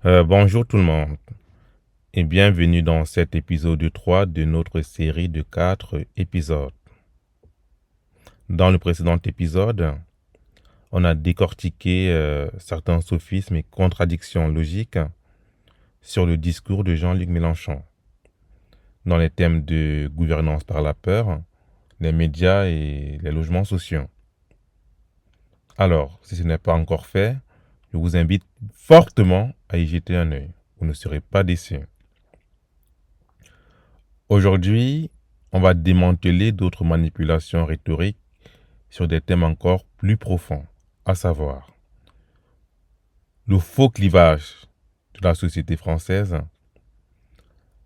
Bonjour tout le monde et bienvenue dans cet épisode 3 de notre série de 4 épisodes. Dans le précédent épisode, on a décortiqué certains sophismes et contradictions logiques sur le discours de Jean-Luc Mélenchon dans les thèmes de gouvernance par la peur, les médias et les logements sociaux. Alors, si ce n'est pas encore fait, je vous invite fortement à y jeter un œil. Vous ne serez pas déçus. Aujourd'hui, on va démanteler d'autres manipulations rhétoriques sur des thèmes encore plus profonds, à savoir le faux clivage de la société française,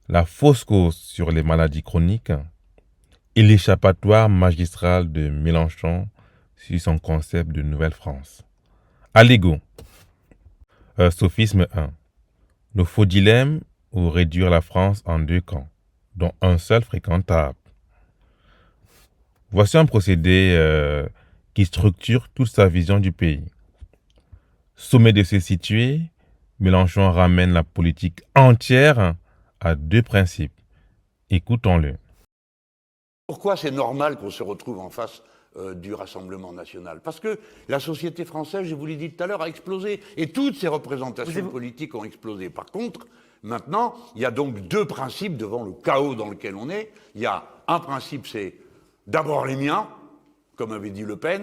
la fausse cause sur les maladies chroniques et l'échappatoire magistral de Mélenchon sur son concept de Nouvelle-France. Allez go! Sophisme 1. Le faux dilemme ou réduire la France en deux camps, dont un seul fréquentable. Voici un procédé qui structure toute sa vision du pays. Sommet de se situer, Mélenchon ramène la politique entière à deux principes. Écoutons-le. Pourquoi c'est normal qu'on se retrouve en face du Rassemblement national? Parce que la société française, je vous l'ai dit tout à l'heure, a explosé. Et toutes ces représentations politiques ont explosé. Par contre, maintenant, il y a donc deux principes devant le chaos dans lequel on est. Il y a un principe, c'est d'abord les miens, comme avait dit Le Pen,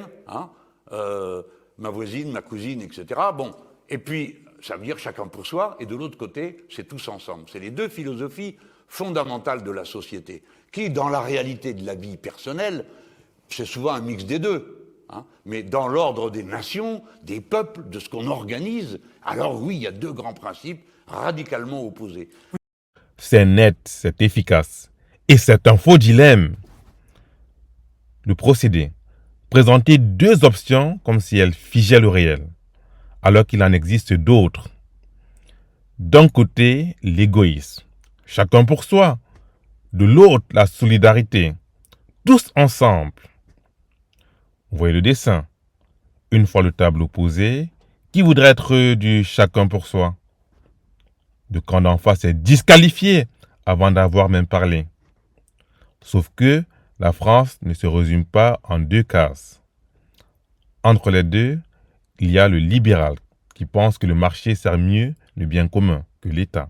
ma voisine, ma cousine, etc. Bon, et puis, ça veut dire chacun pour soi. Et de l'autre côté, c'est tous ensemble. C'est les deux philosophies fondamentales de la société, qui, dans la réalité de la vie personnelle, c'est souvent un mix des deux. Mais dans l'ordre des nations, des peuples, de ce qu'on organise, alors oui, il y a deux grands principes radicalement opposés. C'est net, c'est efficace. Et c'est un faux dilemme. Le procédé. Présenter deux options comme si elles figeaient le réel, alors qu'il en existe d'autres. D'un côté, l'égoïsme. Chacun pour soi. De l'autre, la solidarité. Tous ensemble. Vous voyez le dessin. Une fois le tableau posé, qui voudrait être du chacun pour soi? Le camp d'en face est disqualifié avant d'avoir même parlé. Sauf que la France ne se résume pas en deux cases. Entre les deux, il y a le libéral qui pense que le marché sert mieux le bien commun que l'État.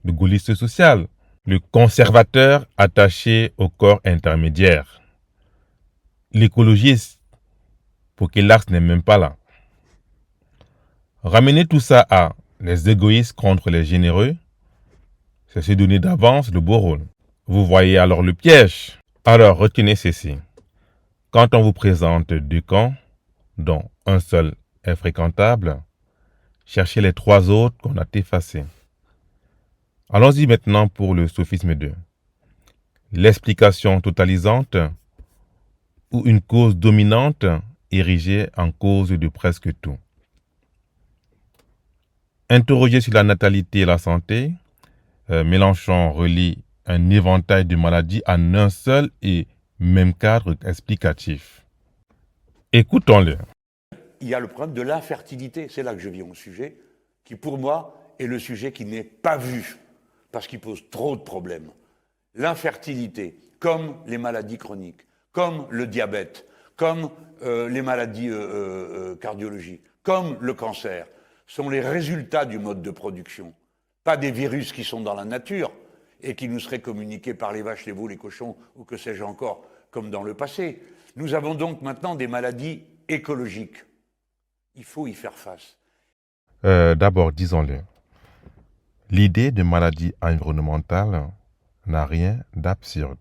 Le gaulliste social, le conservateur attaché au corps intermédiaire. L'écologiste, pour que l'axe n'est même pas là. Ramener tout ça à les égoïstes contre les généreux, c'est se donner d'avance le beau rôle. Vous voyez alors le piège. Alors retenez ceci. Quand on vous présente deux camps, dont un seul est fréquentable, cherchez les trois autres qu'on a effacés. Allons-y maintenant pour le sophisme 2. L'explication totalisante ou une cause dominante érigée en cause de presque tout. Interrogé sur la natalité et la santé, Mélenchon relie un éventail de maladies en un seul et même cadre explicatif. Écoutons-le. Il y a le problème de l'infertilité, c'est là que je viens au sujet, qui pour moi est le sujet qui n'est pas vu, parce qu'il pose trop de problèmes. L'infertilité, comme les maladies chroniques, comme le diabète, comme les maladies cardiologiques, comme le cancer, sont les résultats du mode de production, pas des virus qui sont dans la nature et qui nous seraient communiqués par les vaches, les veaux, les cochons ou que sais-je encore, comme dans le passé. Nous avons donc maintenant des maladies écologiques. Il faut y faire face. D'abord, disons-le, l'idée de maladie environnementale n'a rien d'absurde.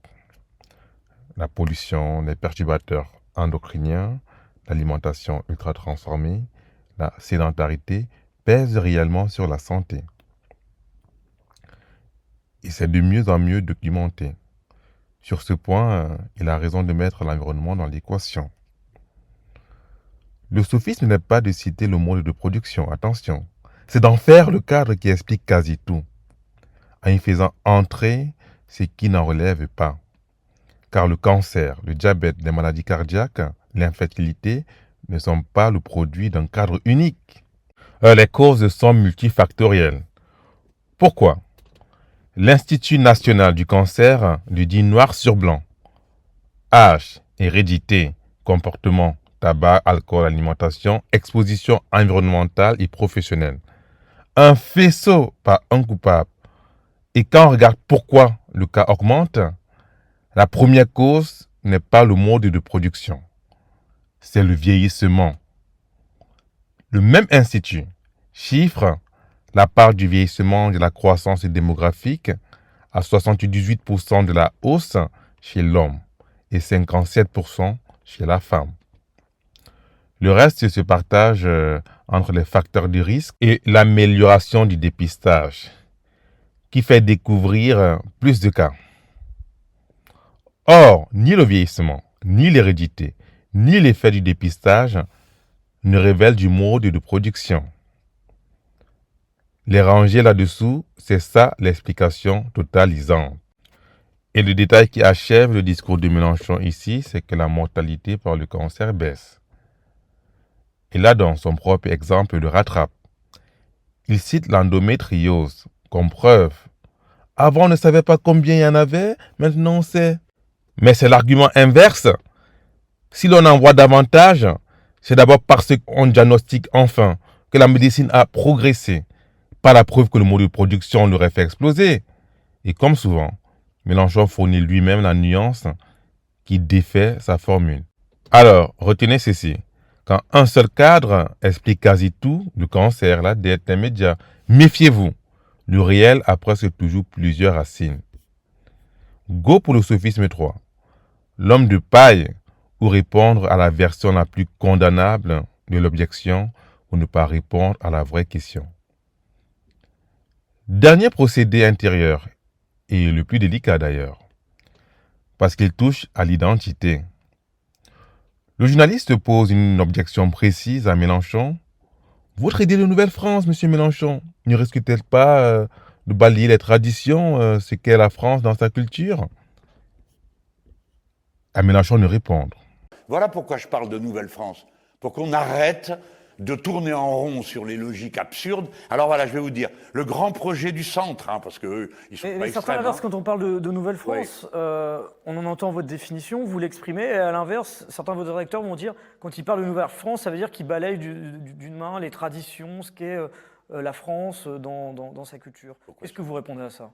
La pollution, les perturbateurs endocriniens, l'alimentation ultra transformée, la sédentarité pèsent réellement sur la santé. Et c'est de mieux en mieux documenté. Sur ce point, il a raison de mettre l'environnement dans l'équation. Le sophisme n'est pas de citer le mode de production, attention. C'est d'en faire le cadre qui explique quasi tout, en y faisant entrer ce qui n'en relève pas. Car le cancer, le diabète, les maladies cardiaques, l'infertilité ne sont pas le produit d'un cadre unique. Les causes sont multifactorielles. Pourquoi? L'Institut national du cancer le dit noir sur blanc. Âge, hérédité, comportement, tabac, alcool, alimentation, exposition environnementale et professionnelle. Un faisceau, pas un coupable. Et quand on regarde pourquoi le cas augmente, la première cause n'est pas le mode de production, c'est le vieillissement. Le même institut chiffre la part du vieillissement de la croissance démographique à 78% de la hausse chez l'homme et 57% chez la femme. Le reste se partage entre les facteurs de risque et l'amélioration du dépistage, qui fait découvrir plus de cas. Or, ni le vieillissement, ni l'hérédité, ni l'effet du dépistage ne révèlent du mode de production. Les ranger là-dessous, c'est ça l'explication totalisante. Et le détail qui achève le discours de Mélenchon ici, c'est que la mortalité par le cancer baisse. Et là, dans son propre exemple, le rattrape. Il cite l'endométriose comme preuve. Avant, on ne savait pas combien il y en avait, maintenant on sait. Mais c'est l'argument inverse. Si l'on en voit davantage, c'est d'abord parce qu'on diagnostique enfin que la médecine a progressé. Pas la preuve que le mode de production l'aurait fait exploser. Et comme souvent, Mélenchon fournit lui-même la nuance qui défait sa formule. Alors, retenez ceci. Quand un seul cadre explique quasi tout, le cancer, la dette, les médias, méfiez-vous. Le réel a presque toujours plusieurs racines. Go pour le sophisme 3. L'homme de paille, ou répondre à la version la plus condamnable de l'objection, ou ne pas répondre à la vraie question. Dernier procédé intérieur, et le plus délicat d'ailleurs, parce qu'il touche à l'identité. Le journaliste pose une objection précise à Mélenchon. Votre idée de Nouvelle-France, monsieur Mélenchon, ne risque-t-elle pas de balayer les traditions, ce qu'est la France dans sa culture? À Mélenchon de répondre. Voilà pourquoi je parle de Nouvelle-France, pour qu'on arrête de tourner en rond sur les logiques absurdes. Alors voilà, je vais vous dire, le grand projet du centre, parce qu'eux, ils sont pas extrêmes. À l'inverse, quand on parle de Nouvelle-France, oui. On en entend votre définition, vous l'exprimez, et à l'inverse, certains de vos directeurs vont dire, quand ils parlent de Nouvelle-France, ça veut dire qu'ils balayent d'une main les traditions, ce qu'est la France dans sa culture. Qu'est-ce que vous répondez à ça?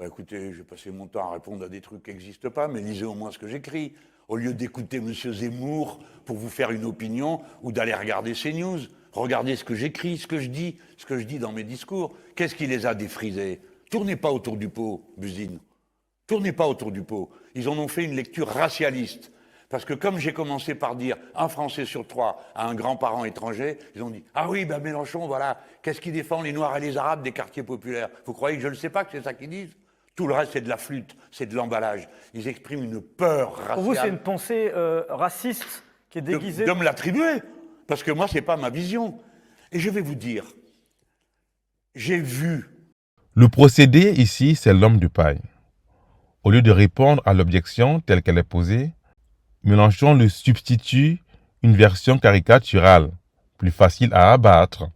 Écoutez, j'ai passé mon temps à répondre à des trucs qui n'existent pas, mais lisez au moins ce que j'écris. Au lieu d'écouter M. Zemmour pour vous faire une opinion ou d'aller regarder CNews, regardez ce que j'écris, ce que je dis dans mes discours. Qu'est-ce qui les a défrisés? Tournez pas autour du pot, Buzine. Tournez pas autour du pot. Ils en ont fait une lecture racialiste. Parce que comme j'ai commencé par dire un Français sur 3 à un grand-parent étranger, ils ont dit « Ah oui, Mélenchon, voilà, qu'est-ce qui défend les Noirs et les Arabes des quartiers populaires ?» Vous croyez que je ne sais pas que c'est ça qu'ils disent? Tout le reste, c'est de la flûte, c'est de l'emballage. Ils expriment une peur raciale. Pour vous, c'est une pensée raciste qui est déguisée... De me l'attribuer, parce que moi, ce n'est pas ma vision. Et je vais vous dire, j'ai vu... Le procédé ici, c'est l'homme de paille. Au lieu de répondre à l'objection telle qu'elle est posée, Mélenchon le substitue une version caricaturale, plus facile à abattre.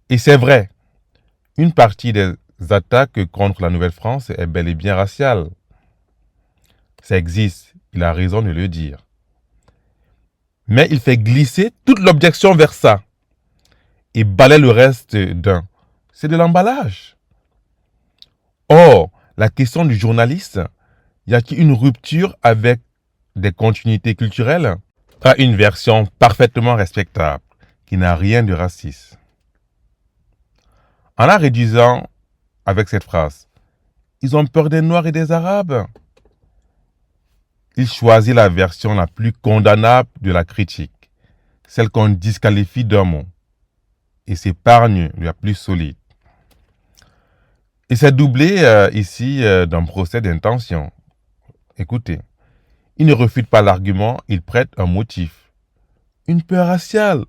Et c'est vrai, une partie des attaques contre la Nouvelle-France est bel et bien raciale. Ça existe, il a raison de le dire. Mais il fait glisser toute l'objection vers ça et balaie le reste d'un. C'est de l'emballage. Or, la question du journaliste, y a-t-il une rupture avec des continuités culturelles à une version parfaitement respectable qui n'a rien de raciste? En la réduisant avec cette phrase, ils ont peur des Noirs et des Arabes. Il choisit la version la plus condamnable de la critique, celle qu'on disqualifie d'un mot, et s'épargne la plus solide. Et c'est doublé ici d'un procès d'intention. Écoutez, il ne refute pas l'argument, il prête un motif. Une peur raciale.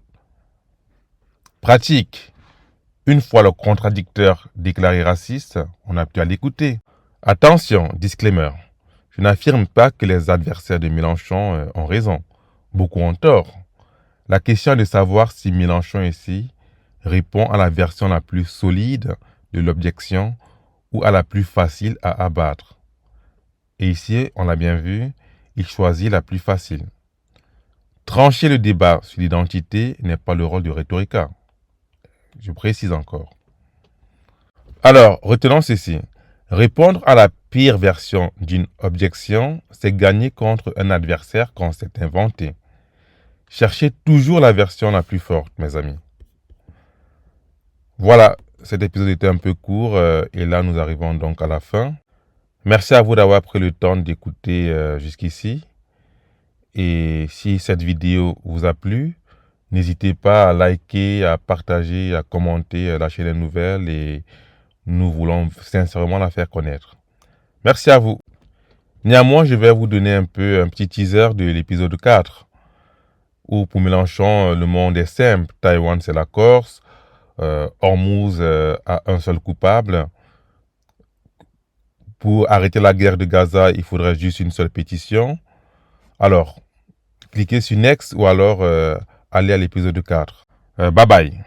Pratique. Une fois le contradicteur déclaré raciste, on n'a plus à l'écouter. Attention, disclaimer. Je n'affirme pas que les adversaires de Mélenchon ont raison. Beaucoup ont tort. La question est de savoir si Mélenchon ici répond à la version la plus solide de l'objection ou à la plus facile à abattre. Et ici, on l'a bien vu, il choisit la plus facile. Trancher le débat sur l'identité n'est pas le rôle du rhétorica. Je précise encore. Alors, retenons ceci. Répondre à la pire version d'une objection, c'est gagner contre un adversaire qu'on s'est inventé. Cherchez toujours la version la plus forte, mes amis. Voilà, cet épisode était un peu court et là nous arrivons donc à la fin. Merci à vous d'avoir pris le temps d'écouter jusqu'ici. Et si cette vidéo vous a plu, n'hésitez pas à liker, à partager, à commenter la chaîne nouvelle et nous voulons sincèrement la faire connaître. Merci à vous. Néanmoins, je vais vous donner un petit teaser de l'épisode 4, où pour Mélenchon, le monde est simple. Taïwan, c'est la Corse. Hormuz a un seul coupable. Pour arrêter la guerre de Gaza, il faudrait juste une seule pétition. Alors, cliquez sur Next ou alors allez à l'épisode 4. Bye bye.